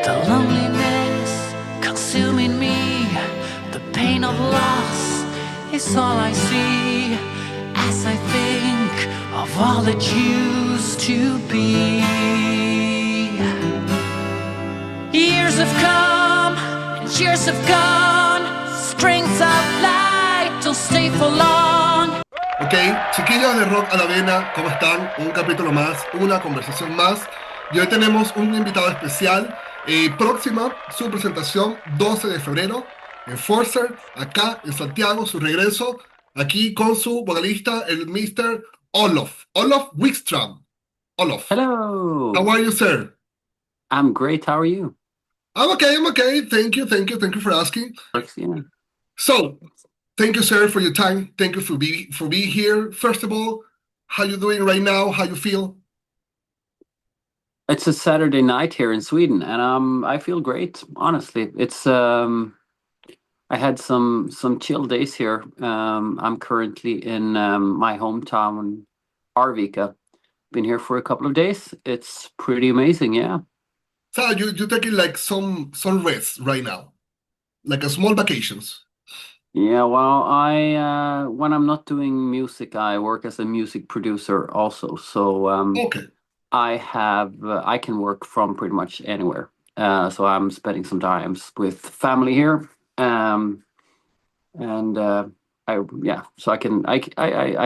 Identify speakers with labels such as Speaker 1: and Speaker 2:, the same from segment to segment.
Speaker 1: The loneliness consuming me, the pain of loss is all I see as I think of all that used to be. Years have come and years have gone, strings of light don't stay for long.
Speaker 2: Ok, chiquillos de Rock a la Vena, ¿cómo están? Un capítulo más, una conversación más. Y hoy tenemos un invitado especial. Próxima su presentación 12 de febrero en Forcer, acá en Santiago, su regreso, aquí con su vocalista, el Mr. Olof Wikstrand. Olof,
Speaker 3: Hello.
Speaker 2: how are you, sir?
Speaker 3: I'm great. How are you?
Speaker 2: I'm okay. Thank you for asking.
Speaker 3: Yeah.
Speaker 2: So, thank you, sir, for your time. Thank you for being here. First of all, how you doing right now? How you feel?
Speaker 3: It's a Saturday night here in Sweden, and I feel great. Honestly, it's I had some chill days here. I'm currently in my hometown, Arvika. Been here for a couple of days. It's pretty amazing, yeah.
Speaker 2: So you taking like some rest right now, like a small vacations.
Speaker 3: Yeah, well, I when I'm not doing music, I work as a music producer also. So
Speaker 2: Okay.
Speaker 3: I can work from pretty much anywhere. So I'm spending some time with family here. So I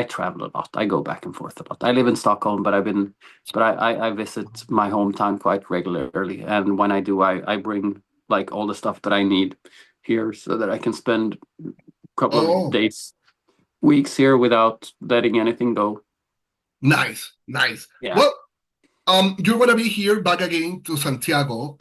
Speaker 3: travel a lot. I go back and forth a lot. I live in Stockholm, but I visit my hometown quite regularly. And when I do, I bring like all the stuff that I need here so that I can spend a couple of days, weeks here without letting anything go.
Speaker 2: Nice.
Speaker 3: Yeah.
Speaker 2: Well, you're gonna be here back again to Santiago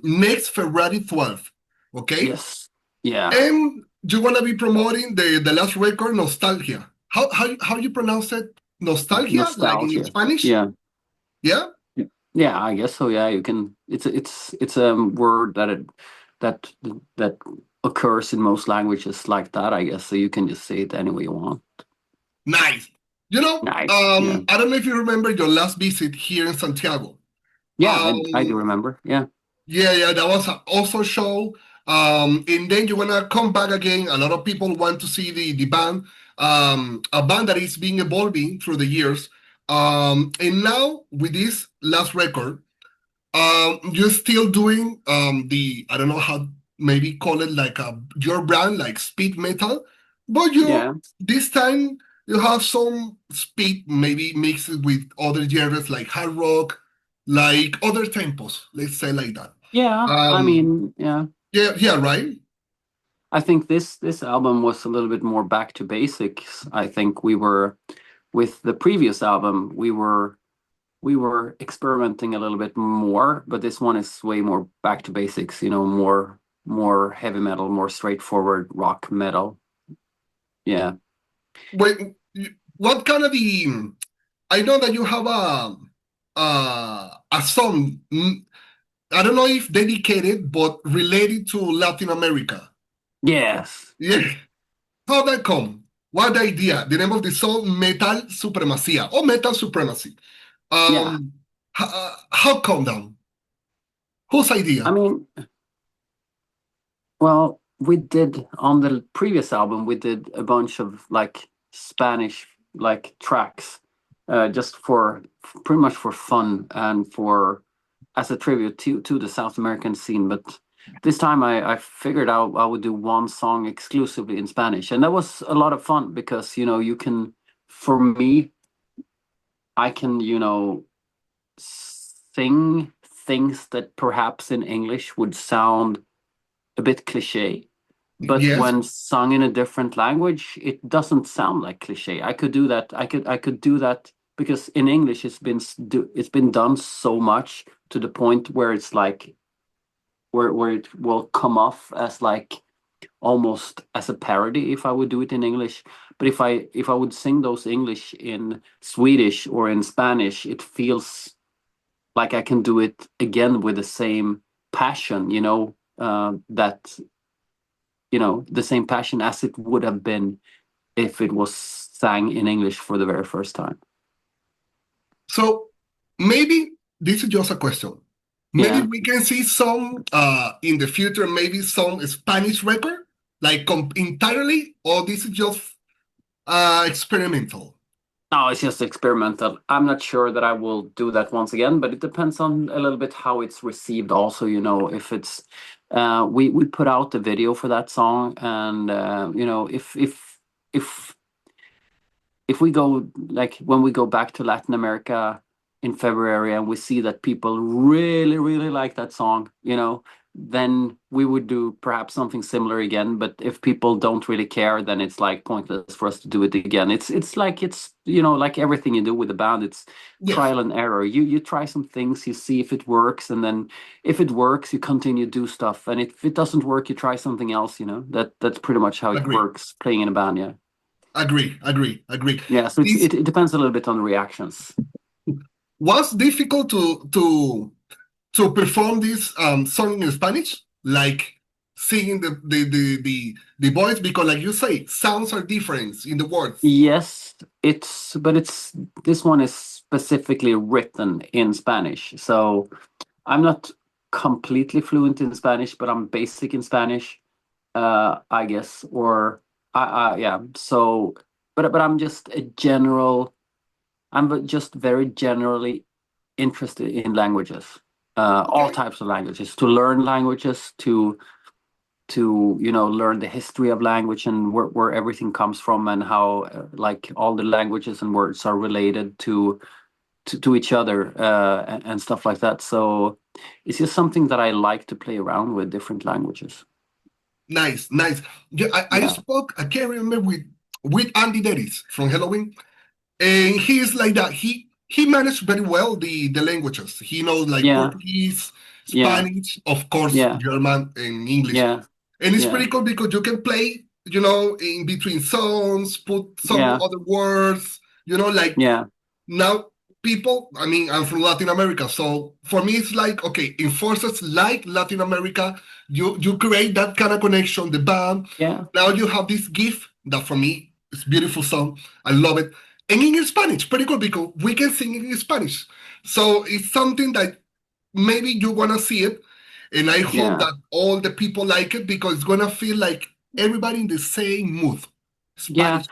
Speaker 2: next February 12th, okay?
Speaker 3: Yes. Yeah.
Speaker 2: And you're gonna be promoting the last record, Nostalgia. How you pronounce it? Nostalgia? Like in Spanish?
Speaker 3: Yeah.
Speaker 2: Yeah?
Speaker 3: Yeah, I guess so. Yeah, you can. It's a word that occurs in most languages like that, I guess. So you can just say it any way you want.
Speaker 2: Nice. You know,
Speaker 3: Nice.
Speaker 2: I don't know if you remember your last visit here in Santiago.
Speaker 3: Yeah, I do remember. Yeah.
Speaker 2: Yeah, that was an awesome show. And then you wanna come back again. A lot of people want to see the band, a band that is being evolving through the years. And now with this last record, you're still doing the, I don't know how maybe call it like your brand, like speed metal, but this time you have some speed maybe mixed with other genres like hard rock, like other tempos, let's say like that.
Speaker 3: Yeah, I mean, yeah.
Speaker 2: Yeah, right?
Speaker 3: I think this album was a little bit more back to basics. I think we were, with the previous album, we were experimenting a little bit more, but this one is way more back to basics, more heavy metal, more straightforward rock metal. Yeah.
Speaker 2: Wait, what kind of I know that you have a song, I don't know if dedicated, but related to Latin America.
Speaker 3: Yes.
Speaker 2: Yeah. How that come? What the idea? The name of the song, Metal Supremacía, or Metal Supremacy.
Speaker 3: Yeah.
Speaker 2: How come down? Whose idea?
Speaker 3: I mean, well, we did on the previous album, we did a bunch of like Spanish like tracks, just for pretty much for fun and as a tribute to the South American scene. But this time I figured out I would do one song exclusively in Spanish, and that was a lot of fun because you can, for me, I can sing things that perhaps in English would sound a bit cliche, but when sung in a different language, it doesn't sound like cliche. I could do that. I could do that because in English it's been done so much to the point where it's like where it will come off as like almost as a parody if I would do it in English. But if I would sing those English in Swedish or in Spanish, it feels like I can do it again with the same passion, the same passion as it would have been if it was sang in English for the very first time.
Speaker 2: So maybe this is just a question. Maybe we can see some in the future, maybe some Spanish record, like entirely, or this is just experimental?
Speaker 3: No, it's just experimental. I'm not sure that I will do that once again, but it depends on a little bit how it's received also, you know, if it's we put out the video for that song, and you know, if we go, like, when we go back to Latin America in February and we see that people really, really like that song, you know, then we would do perhaps something similar again. But if people don't really care, then it's like pointless for us to do it again. It's like, it's, you know, like everything you do with a band, it's trial and error. You try some things, you see if it works, and then if it works, you continue to do stuff. And if it doesn't work, you try something else, you know. That's pretty much how it works playing in a band, yeah.
Speaker 2: Agree.
Speaker 3: Yeah, so it depends a little bit on the reactions.
Speaker 2: Was difficult to perform this song in Spanish, like singing the voice, because like you say, sounds are different in the words.
Speaker 3: Yes, but this one is specifically written in Spanish, so I'm not completely fluent in Spanish, but I'm basic in Spanish, I guess, or yeah. So, but I'm just I'm just very generally interested in languages, all types of languages, to learn languages, to you know, learn the history of language and where everything comes from, and how like all the languages and words are related to each other, and stuff like that. So it's just something that I like to play around with, different languages.
Speaker 2: Nice. Yeah, I spoke, I can't remember, with Andy Dennis from Halloween, and he's like that. He managed very well the languages. He knows like Portuguese, Spanish, of course, German and English. And it's pretty cool because you can play, you know, in between songs, put some other words, you know, like now people, I mean, I'm from Latin America, so for me it's like, okay, in forces like Latin America, you create that kind of connection, the band. Now you have this gift that for me is beautiful song. I love it. And in Spanish, pretty cool because we can sing in Spanish. So it's something that maybe you want to see it. And I hope that all the people like it, because it's going to feel like everybody in the same mood. Spanish.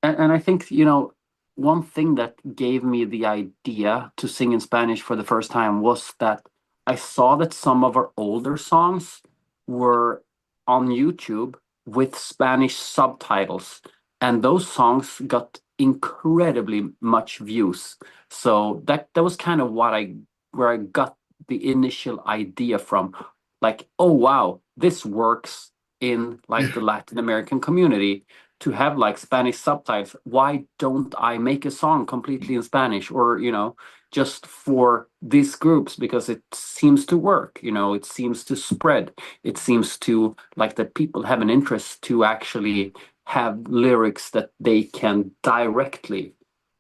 Speaker 3: And I think, you know, one thing that gave me the idea to sing in Spanish for the first time was that I saw that some of our older songs were on YouTube with Spanish subtitles, and those songs got incredibly much views. So that was kind of where I got the initial idea from, like, oh wow, this works in like the Latin American community to have like Spanish subtitles. Why don't I make a song completely in Spanish, or, you know, just for these groups, because it seems to work, you know, it seems to spread, it seems to like that people have an interest to actually have lyrics that they can directly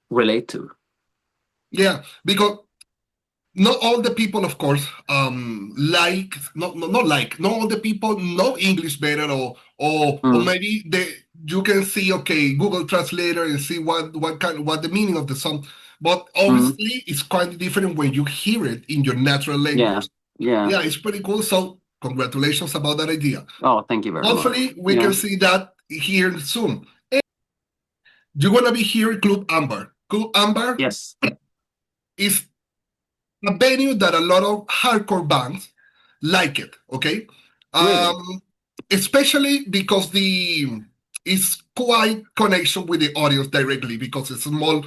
Speaker 3: relate to.
Speaker 2: Yeah, because not all the people, of course, not all the people know English better, or maybe you can see, okay, Google Translator and see what the meaning of the song. But obviously, it's quite different when you hear it in your natural language. Yeah, it's pretty cool. So congratulations about that idea.
Speaker 3: Oh, thank you very much.
Speaker 2: Hopefully, we can see that here soon. And you're gonna be here at Club Amber. Club Amber,
Speaker 3: yes,
Speaker 2: is a venue that a lot of hardcore bands like it, okay?
Speaker 3: Really?
Speaker 2: Especially because it's quite connection with the audience directly, because it's small,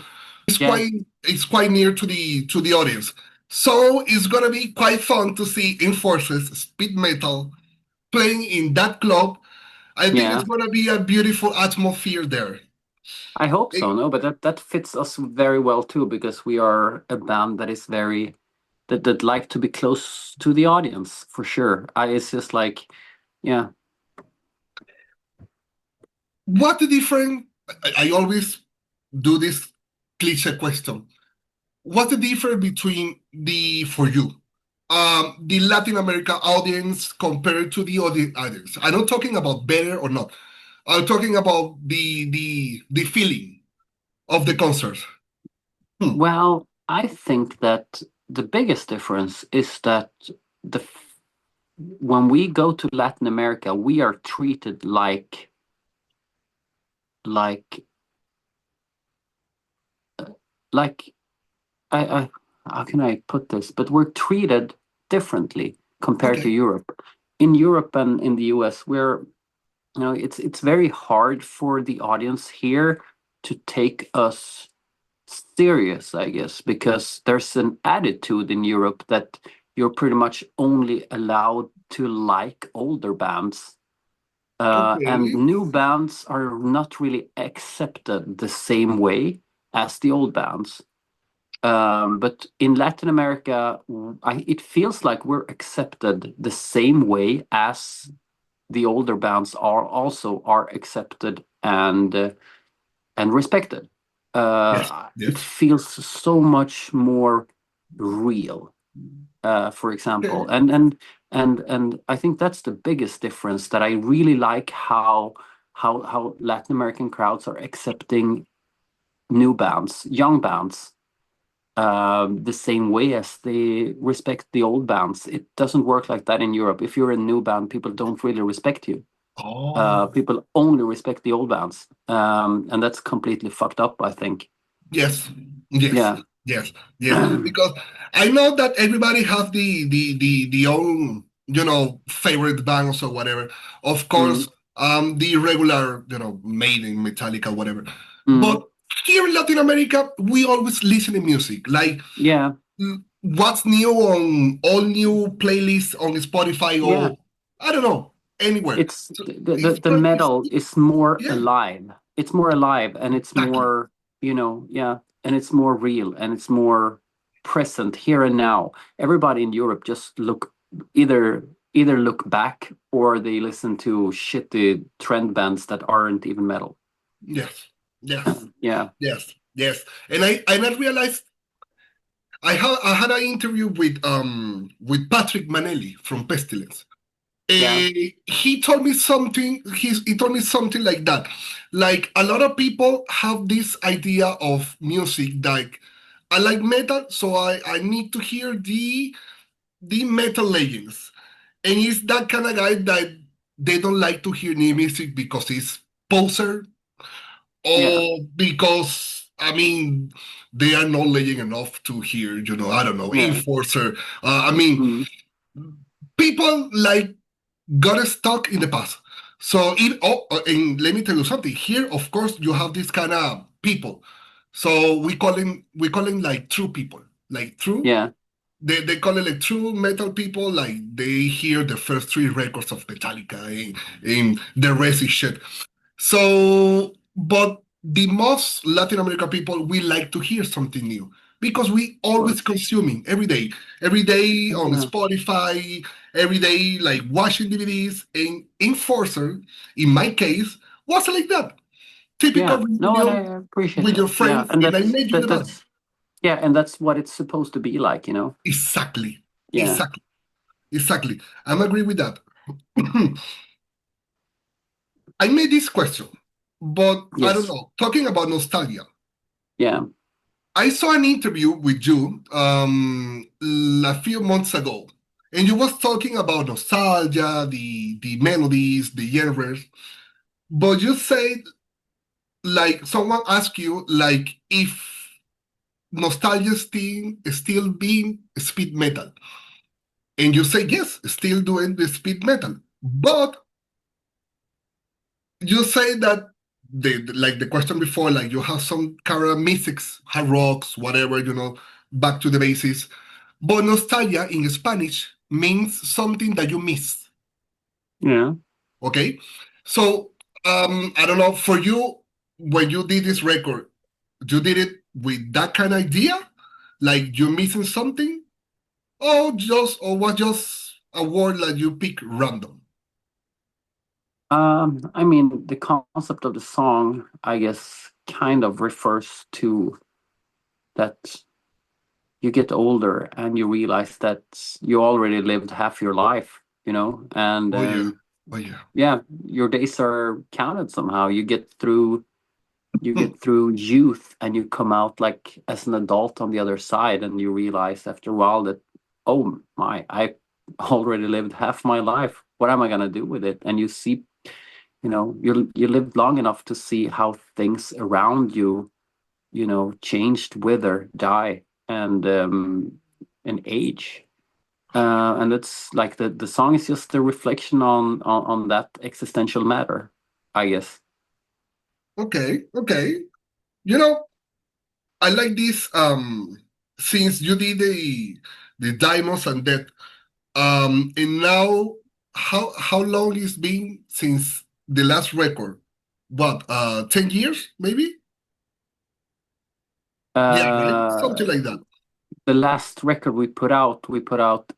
Speaker 2: it's quite near to the audience. So it's gonna be quite fun to see Enforcers, speed metal, playing in that club. I think it's gonna be a beautiful atmosphere there.
Speaker 3: I hope so, no, but that fits us very well too, because we are a band that is very that like to be close to the audience, for sure. It's just like,
Speaker 2: what the difference? I always do this cliche question. What's the difference between for you, the Latin America audience compared to the audience? I'm not talking about better or not. I'm talking about the feeling of the concert.
Speaker 3: Well, I think that the biggest difference is that when we go to Latin America, we are treated like I how can I put this? But we're treated differently compared to Europe. In Europe and in the US, we're, you know, it's very hard for the audience here to take us serious, I guess, because there's an attitude in Europe that you're pretty much only allowed to like older bands. And new bands are not really accepted the same way as the old bands. But in Latin America, it feels like we're accepted the same way as the older bands are accepted and respected. It feels so much more real, for example, and I think that's the biggest difference, that I really like how Latin American crowds are accepting new bands, young bands, the same way as they respect the old bands. It doesn't work like that in Europe. If you're a new band, people don't really respect you. People only respect the old bands, and that's completely fucked up, I think.
Speaker 2: Yes. Because I know that everybody has the own, you know, favorite bands or whatever. Of course, the regular, you know, Maiden, Metallica, whatever. But here in Latin America, we always listen to music. Like, what's new on all new playlists on Spotify or I don't know, anywhere.
Speaker 3: It's the metal is more alive. It's more alive, and it's more, you know, and it's more real, and it's more present here and now. Everybody in Europe just either look back, or they listen to shitty trend bands that aren't even metal.
Speaker 2: Yes. And I realized I had an interview with Patrick Manelli from Pestilence. He told me something. He told me something like that. Like, a lot of people have this idea of music, like, I like metal, so I need to hear the metal legends. And he's that kind of guy that they don't like to hear new music because it's poser, or because, I mean, they are not legend enough to hear, you know, I don't know, Enforcer. I mean, people like got stuck in the past. So, and let me tell you something. Here, of course, you have this kind of people. So we call them like true people, like true. They call it like true metal people. Like, they hear the first 3 records of Metallica, and the rest is shit. So, but the most Latin American people, we like to hear something new, because we always consuming every day on Spotify, every day, like, watching DVDs. And Enforcer, in my case, was like that. Typical reunion with your friends, and I made you that.
Speaker 3: And that's what it's supposed to be like, you know?
Speaker 2: Exactly. I'm agree with that. I made this question, but I don't know. Talking about nostalgia. I saw an interview with you a few months ago, and you was talking about nostalgia, the melodies, the genres, but you said, like, someone asked you, like, if nostalgia still being speed metal, and you say yes, still doing the speed metal, but you say that like the question before, like, you have some kind of mystics, hard rocks, whatever, you know, back to the basics. But nostalgia in Spanish means something that you miss. Okay? So, I don't know, for you, when you did this record, you did it with that kind of idea? Like, you're missing something? Or was just a word that you pick random?
Speaker 3: I mean, the concept of the song, I guess, kind of refers to that you get older and you realize that you already lived half your life, you know, and your days are counted somehow. You get through You get through youth and you come out like as an adult on the other side, and you realize after a while that, oh my, I already lived half my life. What am I gonna do with it? And you see, you lived long enough to see how things around you, changed, wither, die, and age. And it's like the song is just a reflection on that existential matter, I guess.
Speaker 2: Okay. I like this. Since you did the diamonds and that, and now how long it's been since the last record? What, 10 years maybe? Yeah, right? Something like that.
Speaker 3: The last record we put out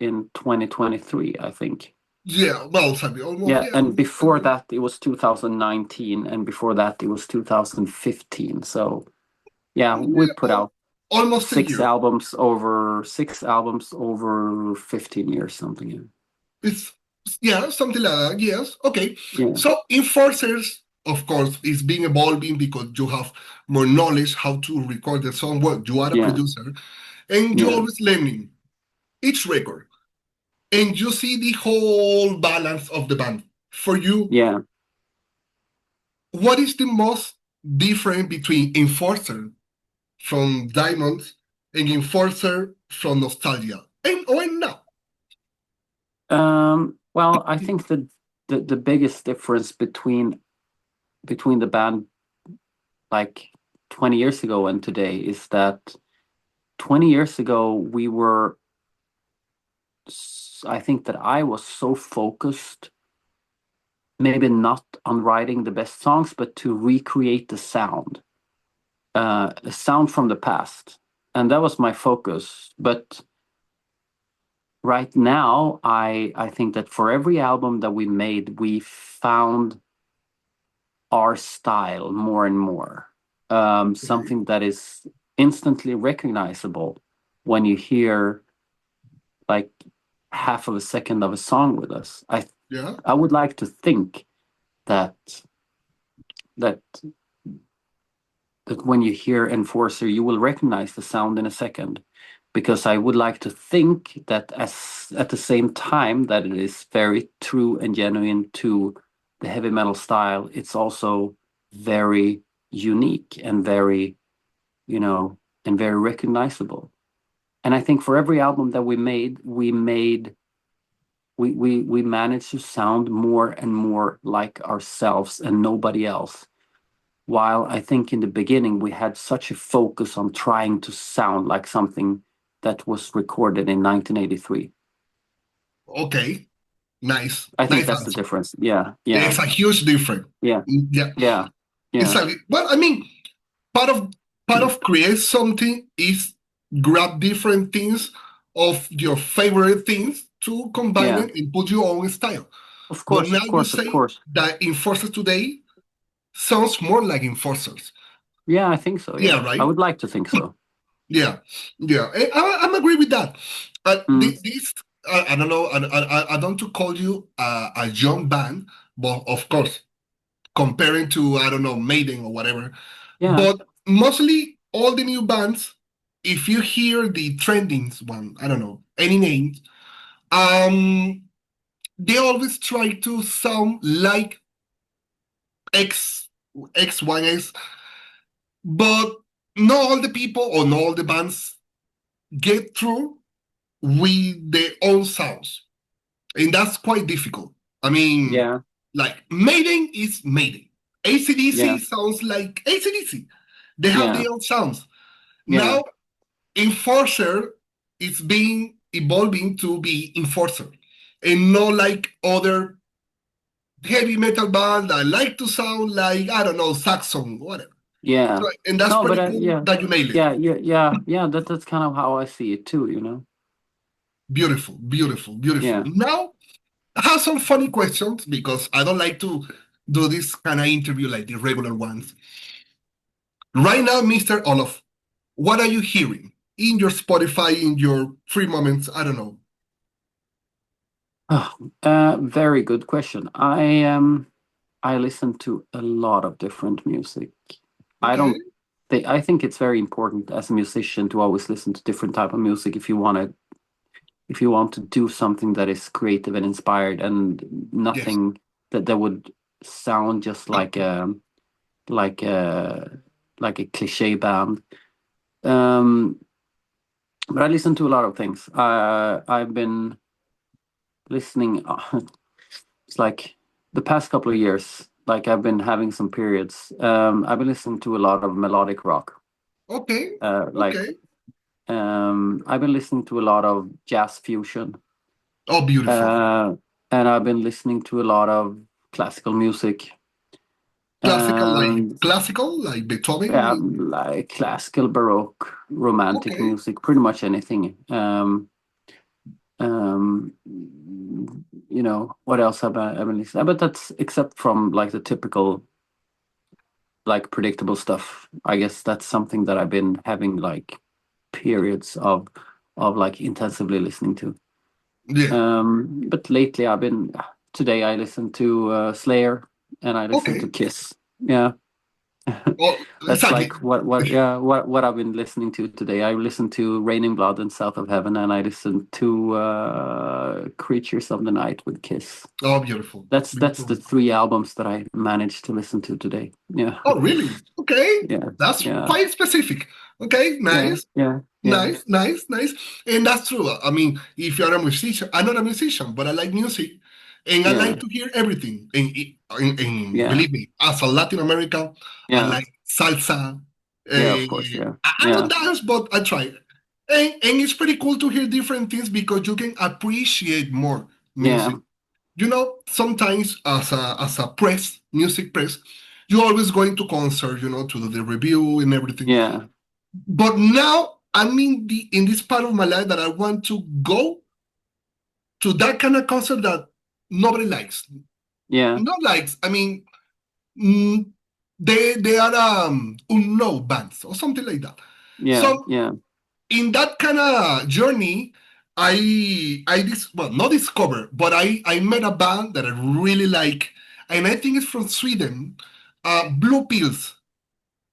Speaker 3: in 2023, I think.
Speaker 2: Yeah, well, almost.
Speaker 3: Yeah, and before that it was 2019, and before that it was 2015. So yeah, we put out
Speaker 2: almost
Speaker 3: six albums over 15 years, something.
Speaker 2: It's something like that. Yes. Okay.
Speaker 3: Yeah.
Speaker 2: So enforcers, of course, is being evolving because you have more knowledge how to record the song. Well, you are a producer, and you're always learning each record, and you see the whole balance of the band. For you, what is the most different between Enforcer from Diamonds and Enforcer from Nostalgia? And now?
Speaker 3: Well, I think the biggest difference between the band like 20 years ago and today is that 20 years ago I think that I was so focused, maybe not on writing the best songs, but to recreate the sound, a sound from the past. And that was my focus. But right now, I think that for every album that we made, we found our style more and more. Something that is instantly recognizable when you hear like half of a second of a song with us. I would like to think that when you hear Enforcer, you will recognize the sound in a second, because I would like to think that at the same time that it is very true and genuine to the heavy metal style, it's also very unique and very, and very recognizable. And I think for every album that we managed to sound more and more like ourselves and nobody else. While I think in the beginning we had such a focus on trying to sound like something that was recorded in 1983.
Speaker 2: Okay, nice.
Speaker 3: I think that's the difference. Yeah.
Speaker 2: It's a huge difference.
Speaker 3: Yeah.
Speaker 2: Exactly. Well, I mean, part of create something is grab different things of your favorite things to combine it and put your own style.
Speaker 3: Of course,
Speaker 2: but now you say that Enforcers today sounds more like Enforcers.
Speaker 3: Yeah, I think so.
Speaker 2: Yeah, right?
Speaker 3: I would like to think so.
Speaker 2: Yeah. I'm agree with that. This, I don't know, I don't want to call you a young band, but of course, comparing to, I don't know, Maiden or whatever.
Speaker 3: Yeah.
Speaker 2: But mostly all the new bands, if you hear the trending one, I don't know, any names, they always try to sound like X, Y, X, but not all the people or not all the bands get through with their own sounds. And that's quite difficult. I mean, like Maiden is Maiden. AC/DC sounds like AC/DC. They have their own sounds. Now, Enforcer is evolving to be Enforcer, and not like other heavy metal bands that like to sound like, I don't know, Saxon, whatever.
Speaker 3: Yeah.
Speaker 2: So, and that's pretty cool that you nailed it.
Speaker 3: Yeah. That's kind of how I see it too,
Speaker 2: Beautiful.
Speaker 3: Yeah.
Speaker 2: Now, I have some funny questions because I don't like to do this kind of interview like the regular ones. Right now, Mr. Olof, what are you hearing in your Spotify, in your free moments? I don't know.
Speaker 3: Very good question. I listen to a lot of different music. I don't think, I think it's very important as a musician to always listen to different type of music if you want to do something that is creative and inspired, and nothing that would sound just like a cliche band. But I listen to a lot of things. I've been listening. It's like the past couple of years, like I've been having some periods. I've been listening to a lot of melodic rock.
Speaker 2: Okay.
Speaker 3: I've been listening to a lot of jazz fusion.
Speaker 2: Oh, beautiful.
Speaker 3: And I've been listening to a lot of classical music.
Speaker 2: Classical, like Beethoven?
Speaker 3: Yeah, like classical, Baroque, romantic music, pretty much anything. You know, what else have I been listening? But that's except from like the typical, like predictable stuff. I guess that's something that I've been having like periods of like intensively listening to.
Speaker 2: Yeah.
Speaker 3: But lately today I listened to Slayer and I listened to Kiss. Yeah.
Speaker 2: Oh,
Speaker 3: That's
Speaker 2: exactly.
Speaker 3: like what I've been listening to today. I listened to Raining Blood and South of Heaven, and I listened to Creatures of the Night with Kiss.
Speaker 2: Oh, beautiful.
Speaker 3: That's the 3 albums that I managed to listen to today. Yeah.
Speaker 2: Oh, really? Okay.
Speaker 3: Yeah.
Speaker 2: That's quite specific. Okay, nice.
Speaker 3: Yeah.
Speaker 2: Nice. And that's true. I mean, if you're a musician, I'm not a musician, but I like music. And I like to hear everything. And believe me, as a Latin American, I like salsa.
Speaker 3: Of course,
Speaker 2: I don't dance, but I try. And it's pretty cool to hear different things because you can appreciate more music. You know, sometimes as a music press, you're always going to concert, you know, to do the review and everything.
Speaker 3: Yeah.
Speaker 2: But now I'm in this part of my life that I want to go to that kind of concert that nobody likes.
Speaker 3: Yeah.
Speaker 2: Not likes. I mean, they are unknown bands or something like that. So in that kind of journey, not discover, but I met a band that I really like, and I think it's from Sweden, Blue Pills.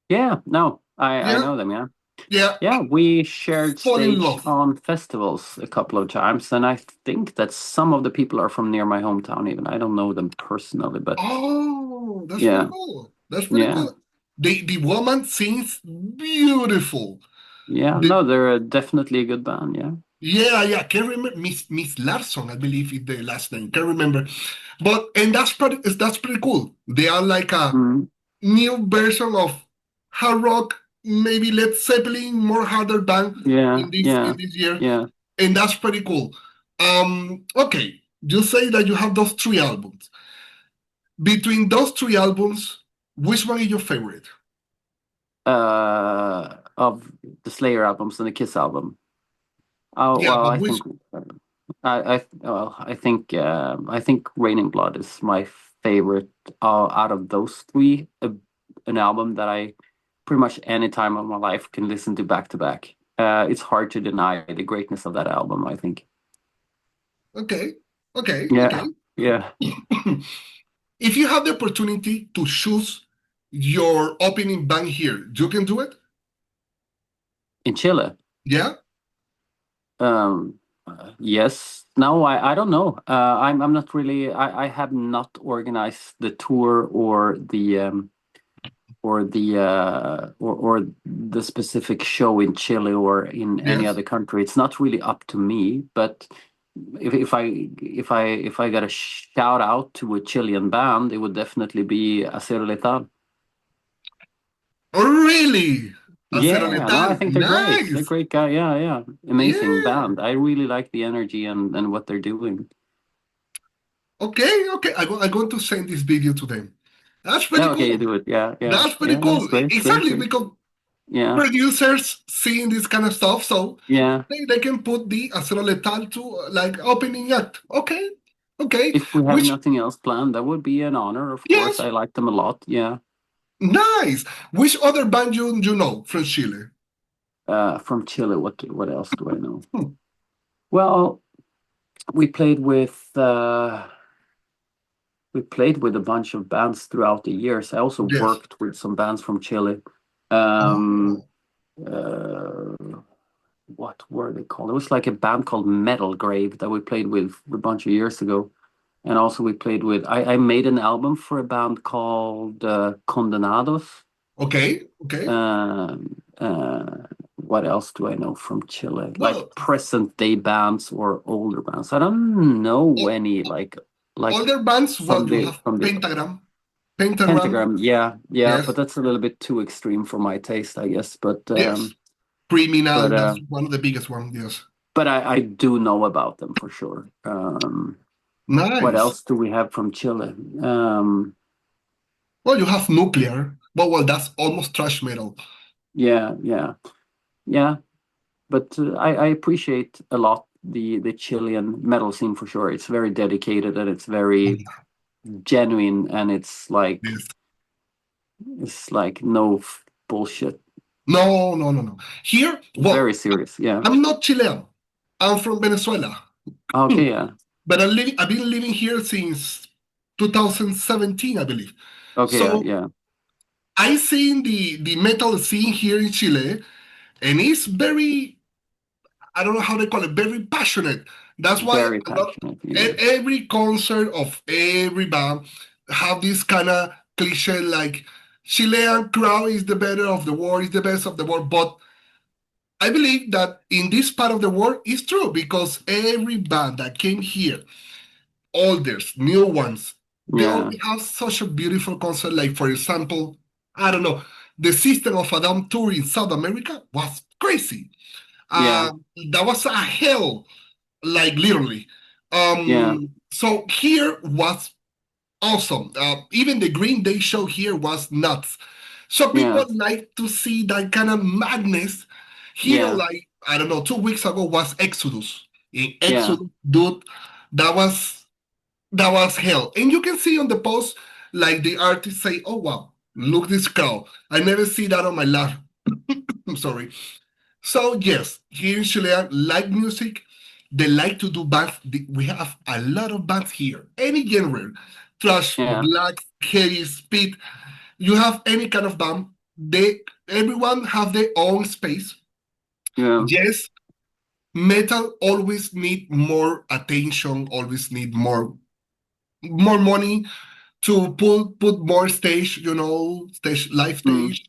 Speaker 3: Yeah, no, I know them. Yeah, we shared stage on festivals a couple of times, and I think that some of the people are from near my hometown. Even I don't know them personally, but
Speaker 2: that's pretty cool. That's pretty cool. The woman sings beautiful.
Speaker 3: Yeah, no, they're definitely a good band.
Speaker 2: Yeah. Can't remember Miss Larsson, I believe is the last name. Can't remember, and that's pretty cool. They are like a new version of hard rock, maybe Led Zeppelin, more harder band in this year.
Speaker 3: Yeah,
Speaker 2: and that's pretty cool. Okay, you say that you have those 3 albums. Between those 3 albums, which one is your favorite?
Speaker 3: Of the Slayer albums and the Kiss album. Oh,
Speaker 2: yeah,
Speaker 3: well, I think Raining Blood is my favorite out of those 3. An album that I pretty much any time of my life can listen to back to back. It's hard to deny the greatness of that album, I think.
Speaker 2: Okay.
Speaker 3: Yeah.
Speaker 2: If you have the opportunity to choose your opening band here, you can do it?
Speaker 3: In Chile?
Speaker 2: Yeah.
Speaker 3: Yes. No, I don't know. I'm not really. I have not organized the tour or the specific show in Chile or in any other country. It's not really up to me. But if I got a shout out to a Chilean band, it would definitely be Acero Letal.
Speaker 2: Oh, really?
Speaker 3: Yeah, no, I think they're great. They're great guy. Yeah. Amazing band. I really like the energy and what they're doing.
Speaker 2: Okay. I'm going to send this video to them. That's pretty cool.
Speaker 3: Okay, you do it. Yeah.
Speaker 2: That's pretty cool. Exactly, because producers seeing this kind of stuff, so they can put the Acero Letal to like opening act. Okay.
Speaker 3: If we have nothing else planned, that would be an honor. Of course, I like them a lot. Yeah.
Speaker 2: Nice. Which other band you know from Chile?
Speaker 3: From Chile, what else do I know? Well, we played with a bunch of bands throughout the years. I also worked with some bands from Chile. Um, what were they called? It was like a band called Metal Grave that we played with a bunch of years ago. And also we played with, I made an album for a band called Condenados.
Speaker 2: Okay.
Speaker 3: What else do I know from Chile?
Speaker 2: Well,
Speaker 3: like present day bands or older bands. I don't know any like
Speaker 2: older bands. Well, you have Pentagram.
Speaker 3: Yeah,
Speaker 2: Yes.
Speaker 3: but that's a little bit too extreme for my taste, I guess. But
Speaker 2: yes, Criminal. That's one of the biggest ones. Yes.
Speaker 3: But I do know about them for sure.
Speaker 2: Nice.
Speaker 3: What else do we have from Chile?
Speaker 2: Well, you have Nuclear. Well, that's almost thrash metal.
Speaker 3: Yeah. But I appreciate a lot the Chilean metal scene for sure. It's very dedicated and it's very genuine, and it's like no bullshit.
Speaker 2: No. Here, well,
Speaker 3: very serious. Yeah.
Speaker 2: I'm not Chilean. I'm from Venezuela.
Speaker 3: Okay, yeah.
Speaker 2: But I've been living here since 2017, I believe.
Speaker 3: Okay,
Speaker 2: so
Speaker 3: yeah.
Speaker 2: I seen the metal scene here in Chile, and it's very, I don't know how they call it, very passionate. That's why
Speaker 3: Very passionate, yeah.
Speaker 2: every concert of every band have this kind of cliche like Chilean crowd is the better of the world, is the best of the world. But I believe that in this part of the world it's true, because every band that came here, olders, new ones, they all have such a beautiful concert. Like, for example, I don't know, the System of a Down tour in South America was crazy. That was a hell, like literally. So here was awesome. Even the Green Day show here was nuts. So people like to see that kind of madness here. Like, I don't know, 2 weeks ago was Exodus. In Exodus, dude, that was hell. And you can see on the post, like the artists say, "Oh wow, look this crowd. I never see that on my life." I'm sorry. So yes, here in Chile, like music, they like to do bands. We have a lot of bands here. Any genre, thrash, black, heavy, speed. You have any kind of band. Everyone have their own space. Yes, metal always need more attention. Always need more money to put more stage. Live stage.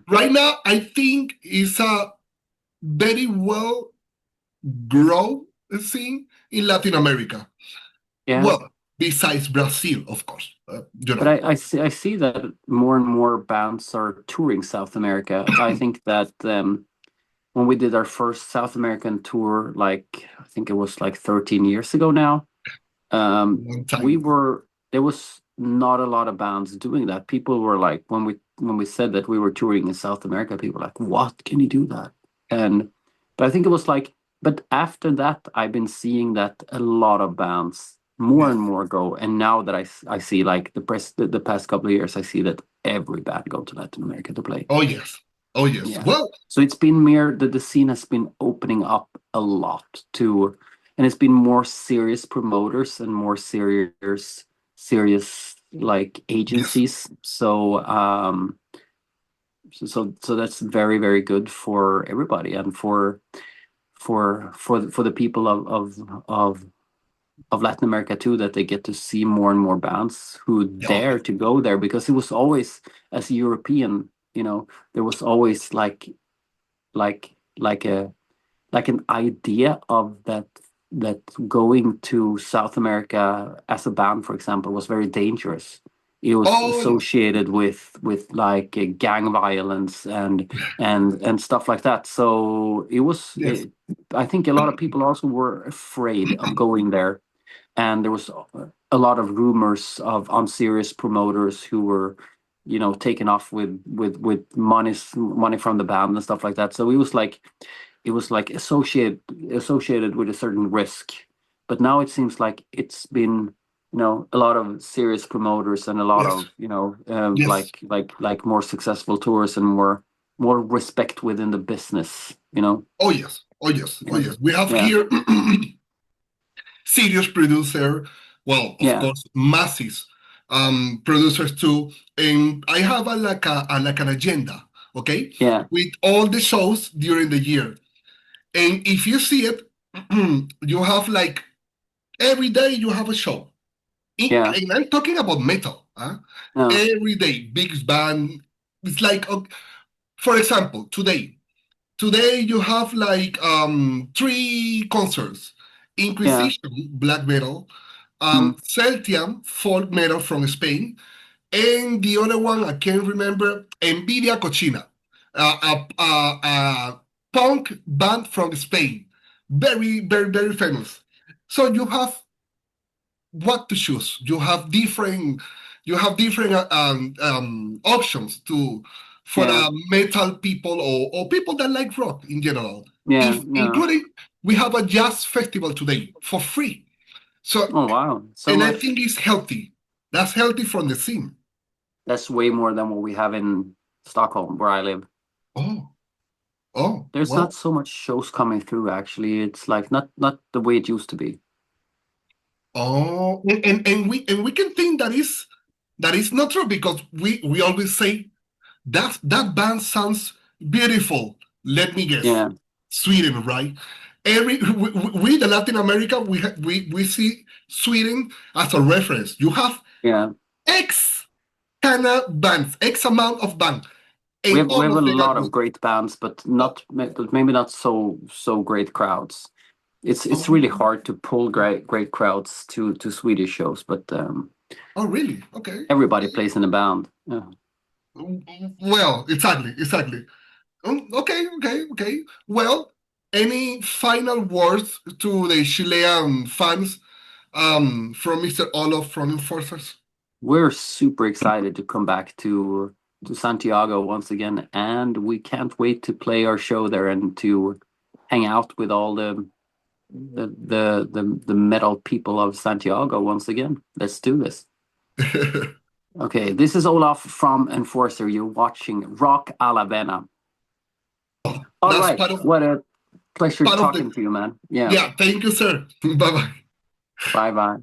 Speaker 2: Right now, I think it's a very well grow scene in Latin America. Well, besides Brazil, of course.
Speaker 3: But I see that more and more bands are touring South America. I think that when we did our first South American tour, like I think it was like 13 years ago now, there was not a lot of bands doing that. People were like, when we said that we were touring in South America, people were like, "What? Can you do that?" But I think it was like, but after that, I've been seeing that a lot of bands more and more go. And now that I see like the past couple of years, I see that every band go to Latin America to play.
Speaker 2: Oh yes. Yeah. Well,
Speaker 3: so it's been the scene has been opening up a lot too, and it's been more serious promoters and more serious like agencies. So that's very, very good for everybody, and for the people of Latin America too, that they get to see more and more bands who dare to go there, because it was always, as a European, there was always like an idea of that going to South America as a band, for example, was very dangerous. It was associated with like gang violence and stuff like that. So it was. I think a lot of people also were afraid of going there, and there was a lot of rumors of unserious promoters who were, taken off with money from the band and stuff like that. So it was like associated with a certain risk. But now it seems like it's been, a lot of serious promoters and a lot of, like more successful tours and more respect within the business,
Speaker 2: Oh yes. We have here serious producer. Well, of course, massive producers too. And I have an agenda okay?
Speaker 3: Yeah.
Speaker 2: With all the shows during the year. And if you see it, you have like every day you have a show.
Speaker 3: Yeah.
Speaker 2: And I'm talking about metal. Huh?
Speaker 3: No.
Speaker 2: Every day, big band. It's like, for example, today you have like 3 concerts. Inquisition, black metal, Celtium, folk metal from Spain, and the other one I can't remember, Envidia Cochina, a punk band from Spain, very, very, very famous. So you have what to choose. You have different options for metal people or people that like rock in general.
Speaker 3: Yeah.
Speaker 2: Including, we have a jazz festival today for free. So,
Speaker 3: oh wow, so
Speaker 2: and
Speaker 3: much.
Speaker 2: I think it's healthy. That's healthy from the scene.
Speaker 3: That's way more than what we have in Stockholm, where I live. There's not so much shows coming through. Actually, it's like not the way it used to be.
Speaker 2: And we can think that is not true, because we always say that band sounds beautiful. Let me guess.
Speaker 3: Yeah.
Speaker 2: Sweden, right? We the Latin America, we see Sweden as a reference. You have X kind of bands, X amount of bands.
Speaker 3: We have a lot of great bands, but maybe not so great crowds. It's really hard to pull great crowds to Swedish shows, but
Speaker 2: really? Okay.
Speaker 3: Everybody plays in a band. Yeah.
Speaker 2: Well, exactly. Okay. Well, any final words to the Chilean fans from Mr. Olof from Enforcers?
Speaker 3: We're super excited to come back to Santiago once again, and we can't wait to play our show there and to hang out with all the metal people of Santiago once again. Let's do this. Okay, this is Olof from Enforcer. You're watching Rock a la Vena. All right, what a pleasure talking to you, man. Yeah.
Speaker 2: Yeah, thank you, sir. Bye-bye.
Speaker 3: Bye-bye.